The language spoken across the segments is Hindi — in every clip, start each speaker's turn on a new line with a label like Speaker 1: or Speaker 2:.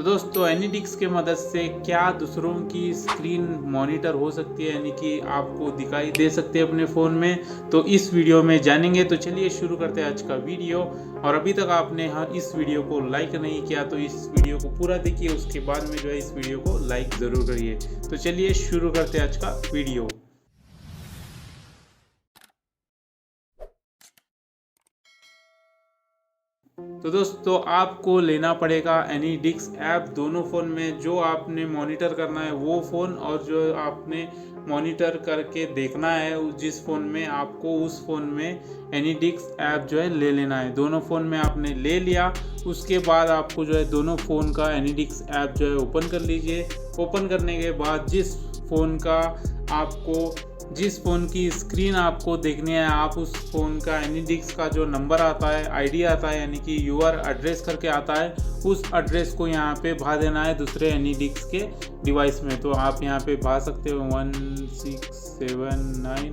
Speaker 1: तो दोस्तों एनीडिक्स के मदद से क्या दूसरों की स्क्रीन मॉनिटर हो सकती है, यानी कि आपको दिखाई दे सकती है अपने फ़ोन में। तो इस वीडियो में जानेंगे। तो चलिए शुरू करते हैं आज का वीडियो। और अभी तक आपने इस वीडियो को लाइक नहीं किया तो इस वीडियो को पूरा देखिए, उसके बाद में जो है इस वीडियो को लाइक ज़रूर करिए। तो चलिए शुरू करते हैं आज का वीडियो। तो दोस्तों आपको लेना पड़ेगा एनीडिक्स ऐप दोनों फ़ोन में। जो आपने मॉनिटर करना है वो फ़ोन, और जो आपने मॉनिटर करके देखना है जिस फ़ोन में, आपको उस फ़ोन में एनीडिक्स ऐप जो है ले लेना है। दोनों फ़ोन में आपने ले लिया, उसके बाद आपको जो है दोनों फ़ोन का एनीडिक्स ऐप जो है ओपन कर लीजिए। ओपन करने के बाद जिस फ़ोन की स्क्रीन आपको देखनी है, आप उस फ़ोन का एनीडिक्स का जो नंबर आता है, आईडी आता है, यानी कि यूआर एड्रेस करके आता है, उस एड्रेस को यहाँ पे भा देना है दूसरे एनीडिक्स के डिवाइस में। तो आप यहाँ पे भा सकते हो 1679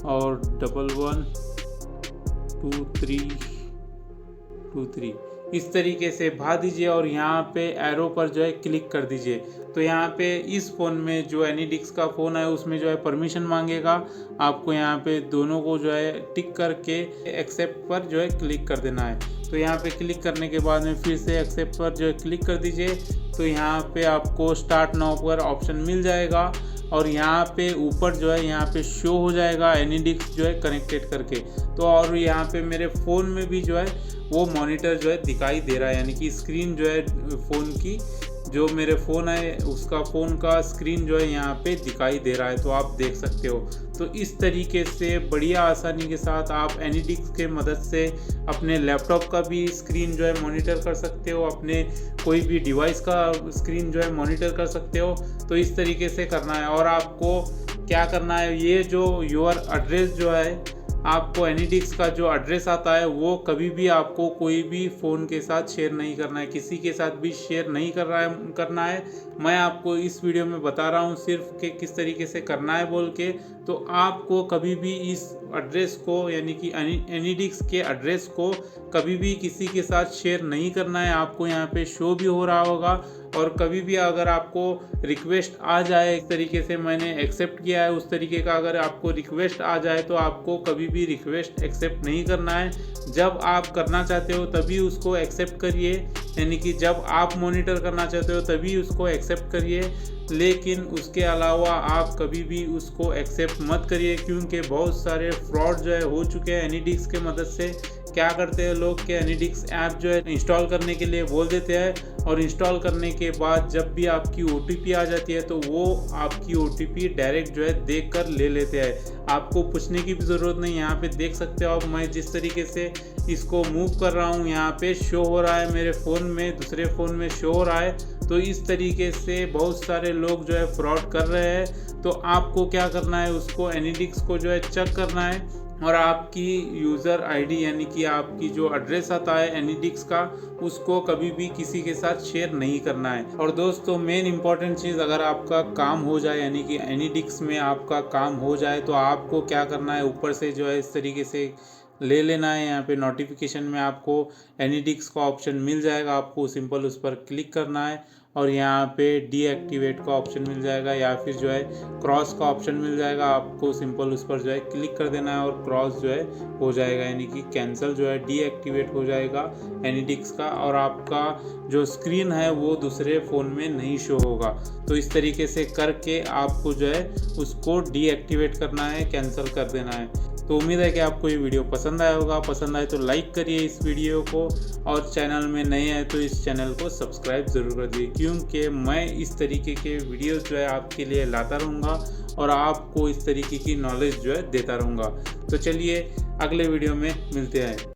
Speaker 1: और 112323 इस तरीके से भा दीजिए और यहाँ पे एरो पर जो है क्लिक कर दीजिए। तो यहाँ पे इस फ़ोन में जो एनीडिक्स का फ़ोन है उसमें जो है परमिशन मांगेगा। आपको यहाँ पे दोनों को जो है टिक करके एक्सेप्ट पर जो है क्लिक कर देना है। तो यहाँ पे क्लिक करने के बाद में फिर से एक्सेप्ट पर जो है क्लिक कर दीजिए। तो यहाँ पे आपको स्टार्ट नाउ पर ऑप्शन मिल जाएगा और यहाँ पे ऊपर जो है यहाँ पे शो हो जाएगा एनीडिक्स जो है कनेक्टेड करके। तो और यहाँ पे मेरे फ़ोन में भी जो है वो मॉनिटर जो है दिखाई दे रहा है, यानी कि स्क्रीन जो है फ़ोन की, जो मेरे फ़ोन है उसका फ़ोन का स्क्रीन जो है यहाँ पे दिखाई दे रहा है। तो आप देख सकते हो। तो इस तरीके से बढ़िया आसानी के साथ आप एनीडिक्स के मदद से अपने लैपटॉप का भी स्क्रीन जो है मॉनिटर कर सकते हो, अपने कोई भी डिवाइस का स्क्रीन जो है मॉनिटर कर सकते हो। तो इस तरीके से करना है। और आपको क्या करना है, ये जो यूआर एड्रेस जो है, आपको एनीडिक्स का जो एड्रेस आता है वो कभी भी आपको कोई भी फ़ोन के साथ शेयर नहीं करना है, किसी के साथ भी शेयर नहीं करना है। मैं आपको इस वीडियो में बता रहा हूँ सिर्फ कि किस तरीके से करना है बोल के। तो आपको कभी भी इस एड्रेस को, यानी कि एनीडिक्स के एड्रेस को कभी भी किसी के साथ शेयर नहीं करना है। आपको यहाँ पे शो भी हो रहा होगा। और कभी भी अगर आपको रिक्वेस्ट आ जाए, एक तरीके से मैंने एक्सेप्ट किया है उस तरीके का अगर आपको रिक्वेस्ट आ जाए तो आपको कभी भी रिक्वेस्ट एक्सेप्ट नहीं करना है। जब आप करना चाहते हो तभी उसको एक्सेप्ट करिए, यानी कि जब आप मॉनिटर करना चाहते हो तभी उसको एक्सेप्ट करिए, लेकिन उसके अलावा आप कभी भी उसको एक्सेप्ट मत करिए। क्योंकि बहुत सारे फ्रॉड जो है हो चुके हैं एनीडिक्स के मदद से। क्या करते हैं लोग कि एनीडिक्स ऐप जो है इंस्टॉल करने के लिए बोल देते हैं, और इंस्टॉल करने के बाद जब भी आपकी OTP आ जाती है तो वो आपकी OTP डायरेक्ट जो है देख कर ले लेते हैं। आपको पूछने की भी ज़रूरत नहीं। यहाँ पे देख सकते हो आप, मैं जिस तरीके से इसको मूव कर रहा हूँ यहाँ पे शो हो रहा है मेरे फ़ोन में, दूसरे फ़ोन में शो हो रहा है। तो इस तरीके से बहुत सारे लोग जो है फ्रॉड कर रहे हैं। तो आपको क्या करना है, उसको एनीडिक्स को जो है चेक करना है और आपकी यूज़र आईडी, यानी कि आपकी जो एड्रेस आता है एनीडिक्स का, उसको कभी भी किसी के साथ शेयर नहीं करना है। और दोस्तों मेन इंपॉर्टेंट चीज़, अगर आपका काम हो जाए, यानी कि एनीडिक्स में आपका काम हो जाए, तो आपको क्या करना है, ऊपर से जो है इस तरीके से ले लेना है। यहाँ पे नोटिफिकेशन में आपको एनीडिक्स का ऑप्शन मिल जाएगा, आपको सिंपल उस पर क्लिक करना है और यहाँ पे डीएक्टिवेट का ऑप्शन मिल जाएगा, या फिर जो है क्रॉस का ऑप्शन मिल जाएगा। आपको सिंपल उस पर जो है क्लिक कर देना है और क्रॉस जो है हो जाएगा, यानी कि कैंसिल जो है डीएक्टिवेट हो जाएगा एनीडिक्स का, और आपका जो स्क्रीन है वो दूसरे फ़ोन में नहीं शो होगा। तो इस तरीके से करके आपको जो है उसको डीएक्टिवेट करना है, कैंसिल कर देना है। तो उम्मीद है कि आपको ये वीडियो पसंद आया होगा। पसंद आए तो लाइक करिए इस वीडियो को, और चैनल में नए हैं तो इस चैनल को सब्सक्राइब ज़रूर कर दीजिए, क्योंकि मैं इस तरीके के वीडियोस जो है आपके लिए लाता रहूँगा और आपको इस तरीके की नॉलेज जो है देता रहूँगा। तो चलिए अगले वीडियो में मिलते हैं।